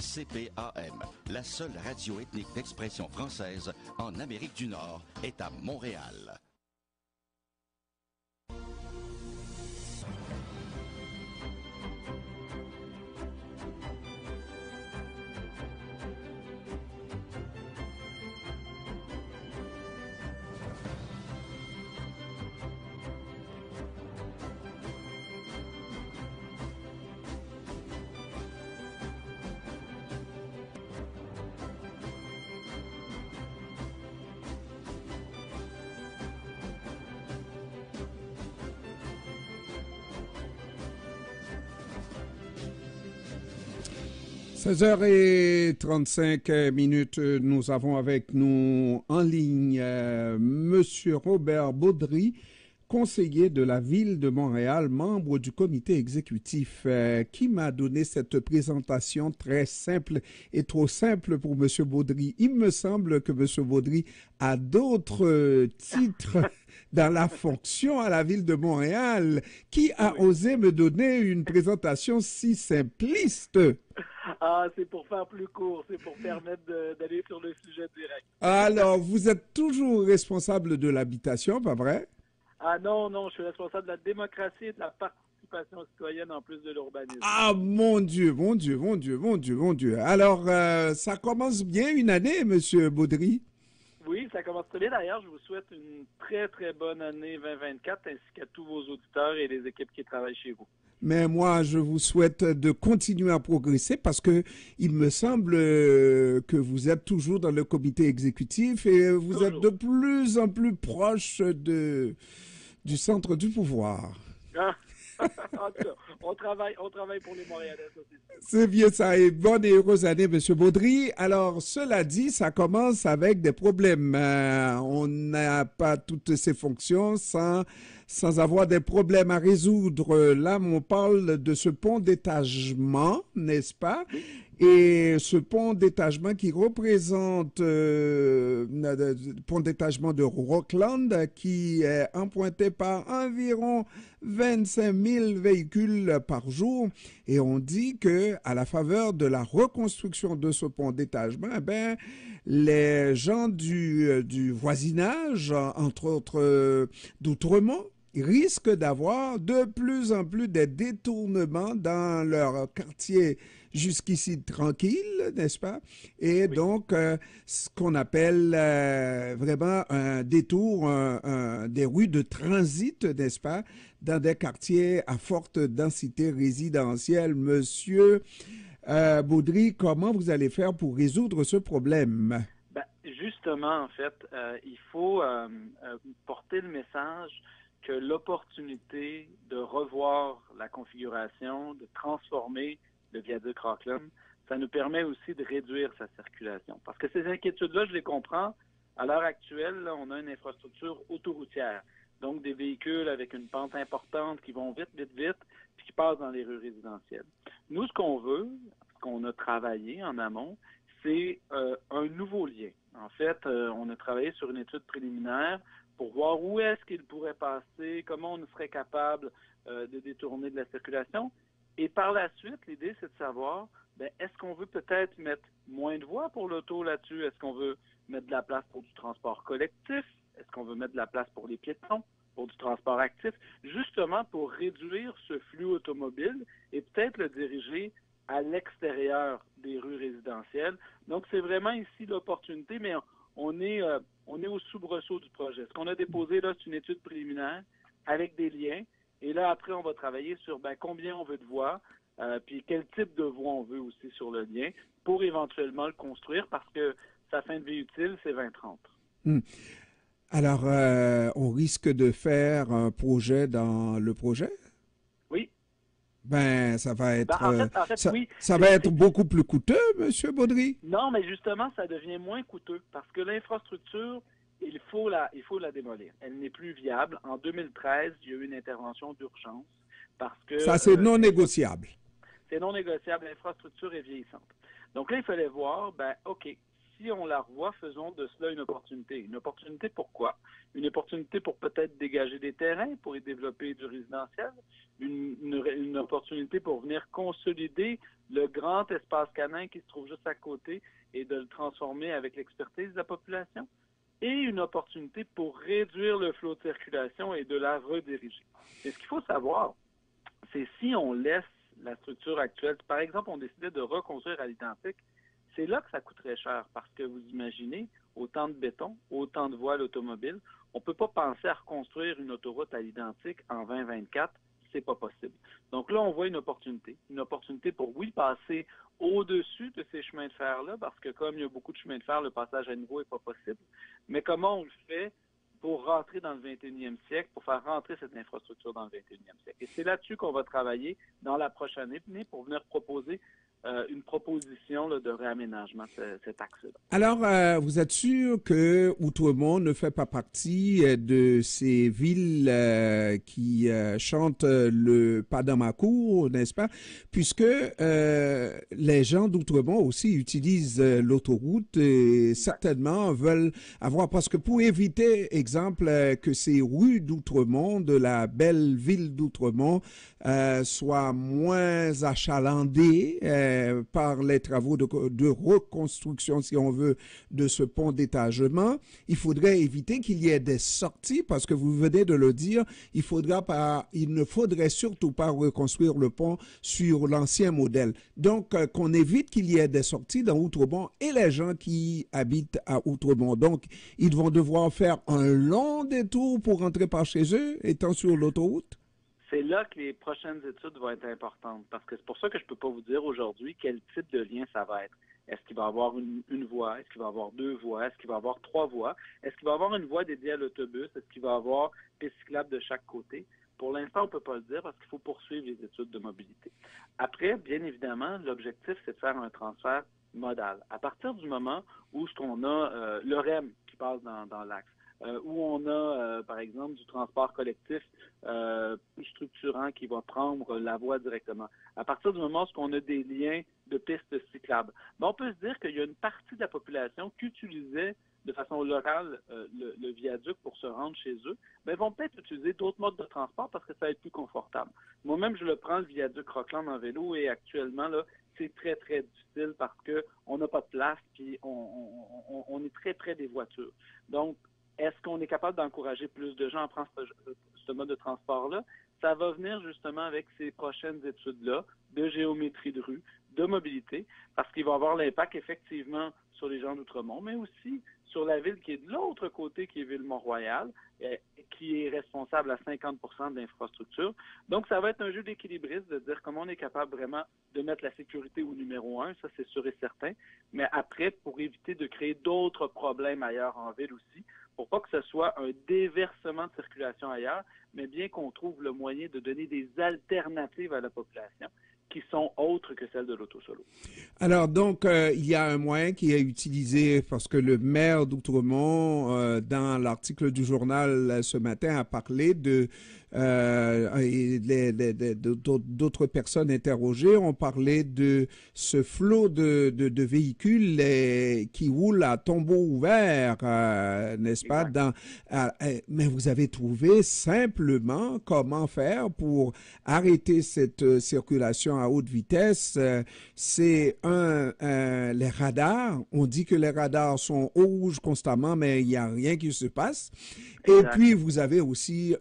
CPAM, la seule radio ethnique d'expression française en Amérique du Nord, est à Montréal. « 16h35, nous avons avec nous en ligne Monsieur Robert Baudry, conseiller de la Ville de Montréal, membre du comité exécutif, qui m'a donné cette présentation très simple et trop simple pour Monsieur Baudry. Il me semble que Monsieur Baudry a d'autres titres dans la fonction à la Ville de Montréal. Qui a osé me donner une présentation si simpliste? Ah, c'est pour faire plus court, c'est pour permettre d'aller sur le sujet direct. Alors, vous êtes toujours responsable de l'habitation, pas vrai? Ah non, je suis responsable de la démocratie et de la participation citoyenne en plus de l'urbanisme. Ah, mon Dieu, mon Dieu, mon Dieu, mon Dieu, mon Dieu. Alors, ça commence bien une année, Monsieur Baudry? Oui, ça commence très bien. D'ailleurs, je vous souhaite une très, très bonne année 2024 ainsi qu'à tous vos auditeurs et les équipes qui travaillent chez vous. Mais moi, je vous souhaite de continuer à progresser parce que il me semble que vous êtes toujours dans le comité exécutif et vous êtes de plus en plus proche du centre du pouvoir. Ah. En tout cas, on travaille pour les Montréalais. C'est bien ça. Et bonne et heureuse année, M. Baudry. Alors, cela dit, ça commence avec des problèmes. On n'a pas toutes ces fonctions sans avoir des problèmes à résoudre. Là, on parle de ce pont d'étagement, n'est-ce pas? Et ce pont d'étagement qui représente le pont d'étagement de Rockland qui est emprunté par environ 25 000 véhicules par jour. Et on dit que à la faveur de la reconstruction de ce pont d'étagement, les gens du voisinage, entre autres d'Outremont, risquent d'avoir de plus en plus des détournements dans leur quartier jusqu'ici tranquille, n'est-ce pas? Et oui. Donc, ce qu'on appelle vraiment un détour, des rues de transit, n'est-ce pas? Dans des quartiers à forte densité résidentielle. Monsieur Baudry, comment vous allez faire pour résoudre ce problème? Justement, en fait, il faut porter le message que l'opportunité de revoir la configuration, de transformer le viaduc Rockland, ça nous permet aussi de réduire sa circulation. Parce que ces inquiétudes-là, je les comprends. À l'heure actuelle, là, on a une infrastructure autoroutière. Donc, des véhicules avec une pente importante qui vont vite, puis qui passent dans les rues résidentielles. Nous, ce qu'on veut, ce qu'on a travaillé en amont, c'est un nouveau lien. En fait, on a travaillé sur une étude préliminaire pour voir où est-ce qu'il pourrait passer, comment on serait capable de détourner de la circulation. Et par la suite, l'idée, c'est de savoir, est-ce qu'on veut peut-être mettre moins de voies pour l'auto là-dessus? Est-ce qu'on veut mettre de la place pour du transport collectif? Est-ce qu'on veut mettre de la place pour les piétons, pour du transport actif? Justement pour réduire ce flux automobile et peut-être le diriger à l'extérieur des rues résidentielles. Donc, c'est vraiment ici l'opportunité, mais on est au soubresaut du projet. Ce qu'on a déposé là, c'est une étude préliminaire avec des liens. Et là, après, on va travailler sur combien on veut de voies, puis quel type de voies on veut aussi sur le lien pour éventuellement le construire parce que sa fin de vie utile, c'est 2030. Alors, on risque de faire un projet dans le projet? Oui. Ça va être, en fait, oui. Ça va être beaucoup plus coûteux, M. Baudry? Non, mais justement, ça devient moins coûteux parce que l'infrastructure, il faut la démolir. Elle n'est plus viable. En 2013, il y a eu une intervention d'urgence parce que... Ça, c'est non négociable. C'est non négociable. L'infrastructure est vieillissante. Donc là, il fallait voir, OK, si on la revoit, faisons de cela une opportunité. Une opportunité pourquoi? Une opportunité pour peut-être dégager des terrains, pour y développer du résidentiel, une opportunité pour venir consolider le grand espace canin qui se trouve juste à côté et de le transformer avec l'expertise de la population, et une opportunité pour réduire le flot de circulation et de la rediriger. Mais ce qu'il faut savoir, c'est si on laisse la structure actuelle, par exemple, on décidait de reconstruire à l'identique, c'est là que ça coûterait cher parce que vous imaginez, autant de béton, autant de voiles automobiles, on ne peut pas penser à reconstruire une autoroute à l'identique en 2024, c'est pas possible. Donc là, on voit une opportunité pour, oui, passer au-dessus de ces chemins de fer-là, parce que comme il y a beaucoup de chemins de fer, le passage à niveau n'est pas possible. Mais comment on le fait pour rentrer dans le 21e siècle, pour faire rentrer cette infrastructure dans le 21e siècle? Et c'est là-dessus qu'on va travailler dans la prochaine année pour venir proposer une proposition là, de réaménagement de cet axe-là. Alors, vous êtes sûr que Outremont ne fait pas partie de ces villes qui chantent le pas dans ma cour, n'est-ce pas? Puisque les gens d'Outremont aussi utilisent l'autoroute et certainement veulent avoir, parce que pour éviter, exemple, que ces rues d'Outremont, de la belle ville d'Outremont, soient moins achalandées par les travaux de reconstruction, si on veut, de ce pont d'étagement, il faudrait éviter qu'il y ait des sorties, parce que vous venez de le dire, il ne faudrait surtout pas reconstruire le pont sur l'ancien modèle. Donc, qu'on évite qu'il y ait des sorties dans Outremont et les gens qui habitent à Outremont. Donc, ils vont devoir faire un long détour pour rentrer par chez eux, étant sur l'autoroute. C'est là que les prochaines études vont être importantes, parce que c'est pour ça que je ne peux pas vous dire aujourd'hui quel type de lien ça va être. Est-ce qu'il va y avoir une voie? Est-ce qu'il va y avoir 2 voies? Est-ce qu'il va y avoir 3 voies? Est-ce qu'il va y avoir une voie dédiée à l'autobus? Est-ce qu'il va y avoir piste cyclable de chaque côté? Pour l'instant, on ne peut pas le dire parce qu'il faut poursuivre les études de mobilité. Après, bien évidemment, l'objectif, c'est de faire un transfert modal. À partir du moment où on a le REM qui passe dans l'axe, où on a, par exemple, du transport collectif plus structurant qui va prendre la voie directement. À partir du moment où on a des liens de pistes cyclables, on peut se dire qu'il y a une partie de la population qui utilisait de façon locale le viaduc pour se rendre chez eux, mais vont peut-être utiliser d'autres modes de transport parce que ça va être plus confortable. Moi-même, je le prends, le viaduc Rockland en vélo, et actuellement, là, c'est très, très difficile parce qu'on n'a pas de place puis on est très près des voitures. Donc, est-ce qu'on est capable d'encourager plus de gens à prendre ce mode de transport-là? Ça va venir justement avec ces prochaines études-là de géométrie de rue, de mobilité, parce qu'il va avoir l'impact effectivement sur les gens d'Outremont, mais aussi sur la ville qui est de l'autre côté, qui est Ville-Mont-Royal, qui est responsable à 50 % de l'infrastructure. Donc, ça va être un jeu d'équilibriste de dire comment on est capable vraiment de mettre la sécurité au numéro 1, ça c'est sûr et certain, mais après, pour éviter de créer d'autres problèmes ailleurs en ville aussi, pour pas que ce soit un déversement de circulation ailleurs, mais bien qu'on trouve le moyen de donner des alternatives à la population qui sont autres que celles de l'auto-solo. Alors, donc, il y a un moyen qui est utilisé parce que le maire d'Outremont, dans l'article du journal ce matin, a parlé et d'autres personnes interrogées ont parlé de ce flot de véhicules qui roulent à tombeau ouvert, n'est-ce pas? Mais vous avez trouvé simplement comment faire pour arrêter cette circulation à haute vitesse. C'est les radars. On dit que les radars sont au rouge constamment, mais il n'y a rien qui se passe. Et puis, vous avez aussi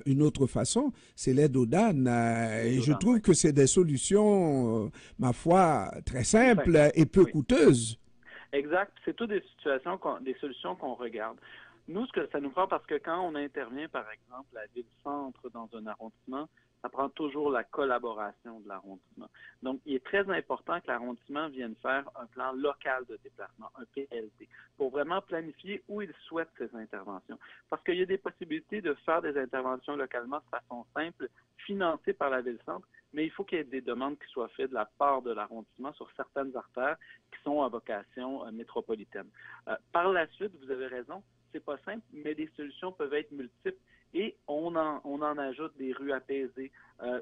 une autre façon, c'est l'aide aux DAN. Et je trouve que c'est des solutions, ma foi, très simples et peu coûteuses. Exact. C'est toutes des solutions qu'on regarde. Nous, ce que ça nous prend, parce que quand on intervient, par exemple, à Ville-Centre dans un arrondissement, ça prend toujours la collaboration de l'arrondissement. Donc, il est très important que l'arrondissement vienne faire un plan local de déplacement, un PLD, pour vraiment planifier où il souhaite ces interventions. Parce qu'il y a des possibilités de faire des interventions localement de façon simple, financées par la Ville-Centre, mais il faut qu'il y ait des demandes qui soient faites de la part de l'arrondissement sur certaines artères qui sont à vocation métropolitaine. Par la suite, vous avez raison, c'est pas simple, mais les solutions peuvent être multiples et on en ajoute des rues apaisées.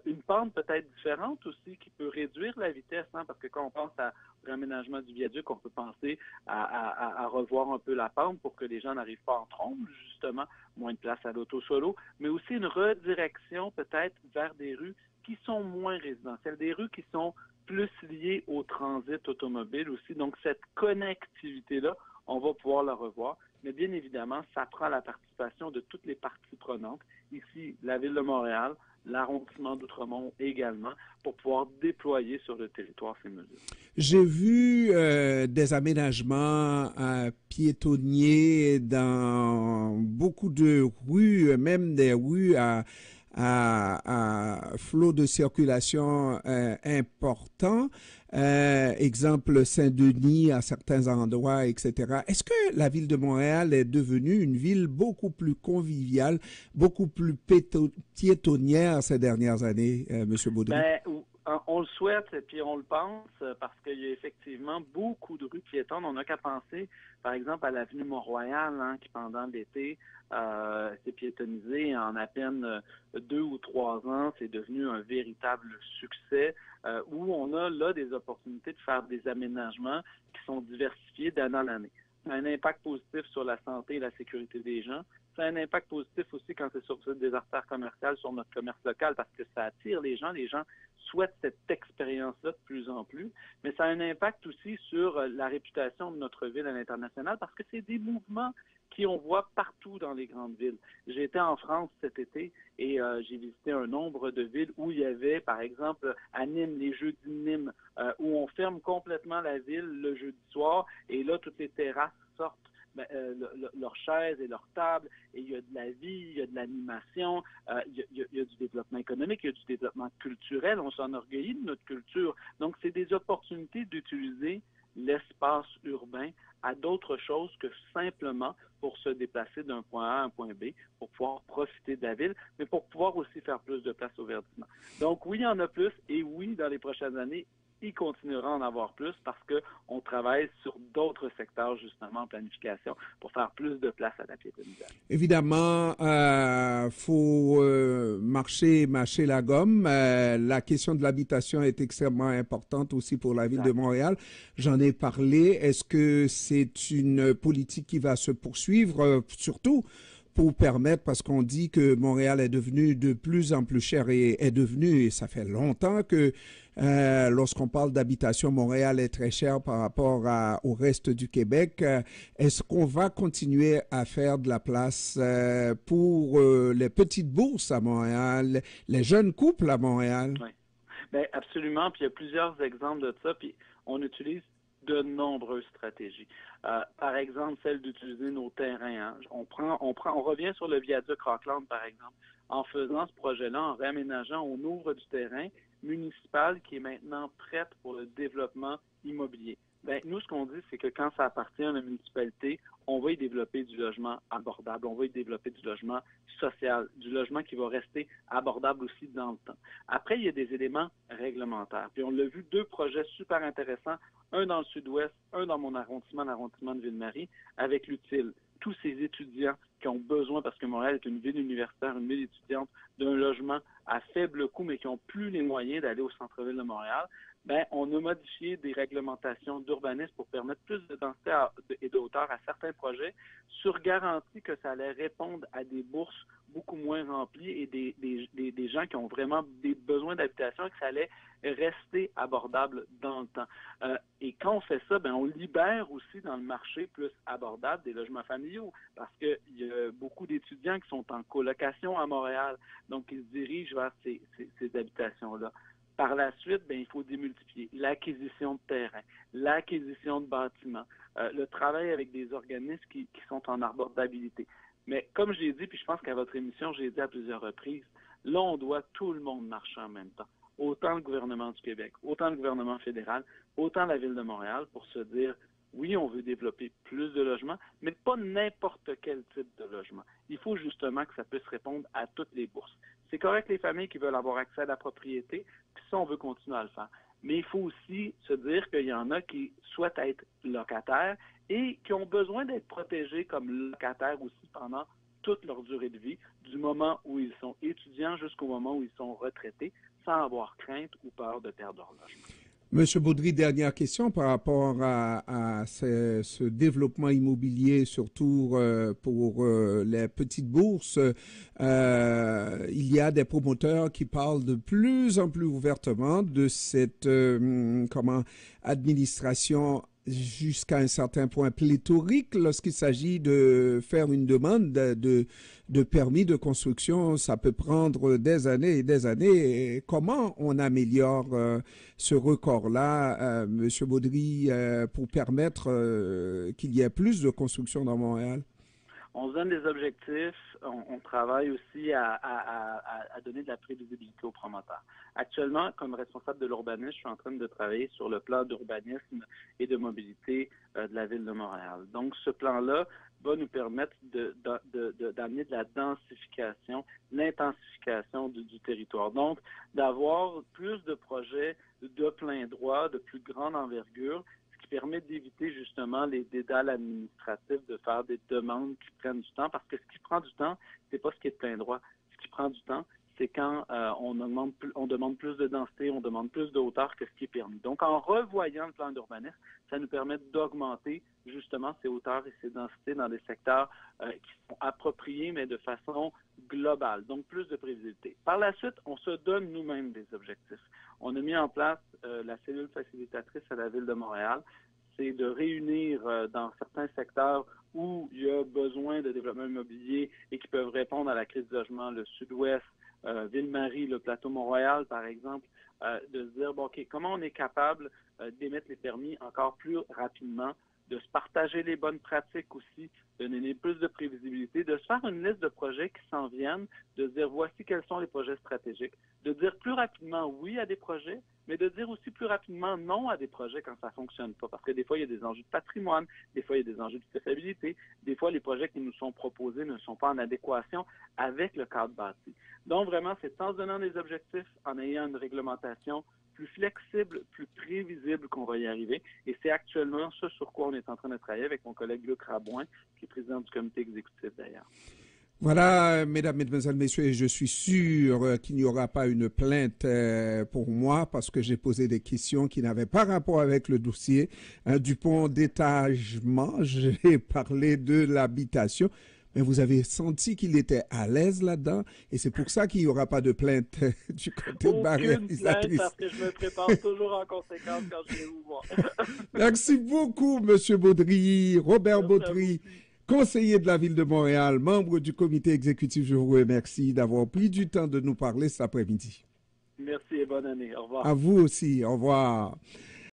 Une pente peut-être différente aussi qui peut réduire la vitesse, hein, parce que quand on pense au réaménagement du viaduc, on peut penser à revoir un peu la pente pour que les gens n'arrivent pas en trombe, justement, moins de place à l'auto solo, mais aussi une redirection peut-être vers des rues qui sont moins résidentielles, des rues qui sont plus liées au transit automobile aussi. Donc, cette connectivité-là, on va pouvoir la revoir. Mais bien évidemment, ça prend la participation de toutes les parties prenantes. Ici, la Ville de Montréal, l'arrondissement d'Outremont également, pour pouvoir déployer sur le territoire ces mesures. J'ai vu des aménagements piétonniers dans beaucoup de rues, même des rues à flot de circulation important. Exemple Saint-Denis à certains endroits, etc. Est-ce que la ville de Montréal est devenue une ville beaucoup plus conviviale, beaucoup plus piétonnière ces dernières années, M. Baudry? On le souhaite et puis on le pense parce qu'il y a effectivement beaucoup de rues piétonnes. On n'a qu'à penser, par exemple, à l'avenue Mont-Royal, hein, qui pendant l'été s'est piétonnisée en à peine 2 ou 3 ans. C'est devenu un véritable succès où on a là des opportunités de faire des aménagements qui sont diversifiés d'année en année. Ça a un impact positif sur la santé et la sécurité des gens. Ça a un impact positif aussi quand c'est sur des artères commerciales, sur notre commerce local, parce que ça attire les gens. Les gens souhaitent cette expérience-là de plus en plus. Mais ça a un impact aussi sur la réputation de notre ville à l'international, parce que c'est des mouvements qu'on voit partout dans les grandes villes. J'ai été en France cet été et j'ai visité un nombre de villes où il y avait, par exemple, à Nîmes, les Jeux de Nîmes, où on ferme complètement la ville le jeudi soir et là, toutes les terrasses sortent leurs chaises et leurs tables, et il y a de la vie, il y a de l'animation, il y a du développement économique, il y a du développement culturel, on s'enorgueillit de notre culture. Donc, c'est des opportunités d'utiliser l'espace urbain à d'autres choses que simplement pour se déplacer d'un point A à un point B, pour pouvoir profiter de la ville, mais pour pouvoir aussi faire plus de place au verdissement. Donc, oui, il y en a plus, et oui, dans les prochaines années, il continuera à en avoir plus parce qu'on travaille sur d'autres secteurs, justement, en planification, pour faire plus de place à la piétonisation. Évidemment, faut mâcher la gomme. La question de l'habitation est extrêmement importante aussi pour la ville de Montréal. J'en ai parlé. Est-ce que c'est une politique qui va se poursuivre, surtout pour permettre, parce qu'on dit que Montréal est devenu de plus en plus cher et est devenu, et ça fait longtemps que lorsqu'on parle d'habitation, Montréal est très cher par rapport au reste du Québec. Est-ce qu'on va continuer à faire de la place pour les petites bourses à Montréal, les jeunes couples à Montréal? Oui, bien, absolument. Puis il y a plusieurs exemples de ça. Puis on utilise de nombreuses stratégies. Par exemple, celle d'utiliser nos terrains. Hein. On revient sur le viaduc Rockland, par exemple. En faisant ce projet-là, en réaménageant, on ouvre du terrain municipal qui est maintenant prête pour le développement immobilier. Bien, nous, ce qu'on dit, c'est que quand ça appartient à la municipalité, on va y développer du logement abordable, on va y développer du logement social, du logement qui va rester abordable aussi dans le temps. Après, il y a des éléments réglementaires. Puis on l'a vu, 2 projets super intéressants, un dans le sud-ouest, un dans mon arrondissement, l'arrondissement de Ville-Marie, avec l'utile. Tous ces étudiants qui ont besoin, parce que Montréal est une ville universitaire, une ville étudiante, d'un logement à faible coût, mais qui n'ont plus les moyens d'aller au centre-ville de Montréal, bien, on a modifié des réglementations d'urbanisme pour permettre plus de densité et de hauteur à certains projets, sur garantie que ça allait répondre à des bourses beaucoup moins remplies et des gens qui ont vraiment des besoins d'habitation et que ça allait rester abordable dans le temps. Et quand on fait ça, bien, on libère aussi dans le marché plus abordable des logements familiaux parce qu'il y a beaucoup d'étudiants qui sont en colocation à Montréal, donc ils se dirigent vers ces habitations-là. Par la suite, bien, il faut démultiplier l'acquisition de terrain, l'acquisition de bâtiments, le travail avec des organismes qui sont en abordabilité. Mais comme j'ai dit, puis je pense qu'à votre émission, j'ai dit à plusieurs reprises, là, on doit tout le monde marcher en même temps. Autant le gouvernement du Québec, autant le gouvernement fédéral, autant la Ville de Montréal pour se dire, oui, on veut développer plus de logements, mais pas n'importe quel type de logement. Il faut justement que ça puisse répondre à toutes les bourses. C'est correct les familles qui veulent avoir accès à la propriété, puis ça, on veut continuer à le faire. Mais il faut aussi se dire qu'il y en a qui souhaitent être locataires et qui ont besoin d'être protégés comme locataires aussi pendant toute leur durée de vie, du moment où ils sont étudiants jusqu'au moment où ils sont retraités, sans avoir crainte ou peur de perdre leur logement. Monsieur Baudry, dernière question par rapport à ce développement immobilier, surtout pour les petites bourses. Il y a des promoteurs qui parlent de plus en plus ouvertement de cette administration jusqu'à un certain point pléthorique lorsqu'il s'agit de faire une demande de permis de construction. Ça peut prendre des années et des années. Et comment on améliore ce record-là, Monsieur Baudry, pour permettre qu'il y ait plus de construction dans Montréal? On se donne des objectifs, on travaille aussi à donner de la prévisibilité aux promoteurs. Actuellement, comme responsable de l'urbanisme, je suis en train de travailler sur le plan d'urbanisme et de mobilité de la Ville de Montréal. Donc, ce plan-là va nous permettre d'amener de la densification, l'intensification du territoire. Donc, d'avoir plus de projets de plein droit, de plus grande envergure, qui permet d'éviter justement les dédales administratifs, de faire des demandes qui prennent du temps, parce que ce qui prend du temps, c'est pas ce qui est de plein droit. Ce qui prend du temps, c'est quand on demande plus de densité, on demande plus de hauteur que ce qui est permis. Donc, en revoyant le plan d'urbanisme, ça nous permet d'augmenter justement ces hauteurs et ces densités dans des secteurs qui sont appropriés, mais de façon globale, donc plus de prévisibilité. Par la suite, on se donne nous-mêmes des objectifs. On a mis en place la cellule facilitatrice à la Ville de Montréal. C'est de réunir dans certains secteurs où il y a besoin de développement immobilier et qui peuvent répondre à la crise du logement, le Sud-Ouest, Ville-Marie, le plateau Mont-Royal, par exemple, de se dire, bon, OK, comment on est capable d'émettre les permis encore plus rapidement, de se partager les bonnes pratiques aussi, de donner plus de prévisibilité, de se faire une liste de projets qui s'en viennent, de dire voici quels sont les projets stratégiques, de dire plus rapidement oui à des projets, mais de dire aussi plus rapidement non à des projets quand ça ne fonctionne pas. Parce que des fois, il y a des enjeux de patrimoine, des fois, il y a des enjeux de faisabilité, des fois, les projets qui nous sont proposés ne sont pas en adéquation avec le cadre bâti. Donc, vraiment, c'est en se donnant des objectifs, en ayant une réglementation plus flexible, plus prévisible qu'on va y arriver. Et c'est actuellement ce sur quoi on est en train de travailler avec mon collègue Luc Rabouin, qui est président du comité exécutif d'ailleurs. Voilà, mesdames, mesdemoiselles, messieurs, je suis sûr qu'il n'y aura pas une plainte pour moi parce que j'ai posé des questions qui n'avaient pas rapport avec le dossier du pont d'étagement. J'ai parlé de l'habitation. Mais vous avez senti qu'il était à l'aise là-dedans et c'est pour ça qu'il n'y aura pas de plainte du côté de ma réalisatrice. Parce que je me prépare toujours en conséquence quand je vais vous voir. Merci beaucoup, M. Baudry, Robert Baudry, conseiller de la Ville de Montréal, membre du comité exécutif. Je vous remercie d'avoir pris du temps de nous parler cet après-midi. Merci et bonne année. Au revoir. À vous aussi. Au revoir.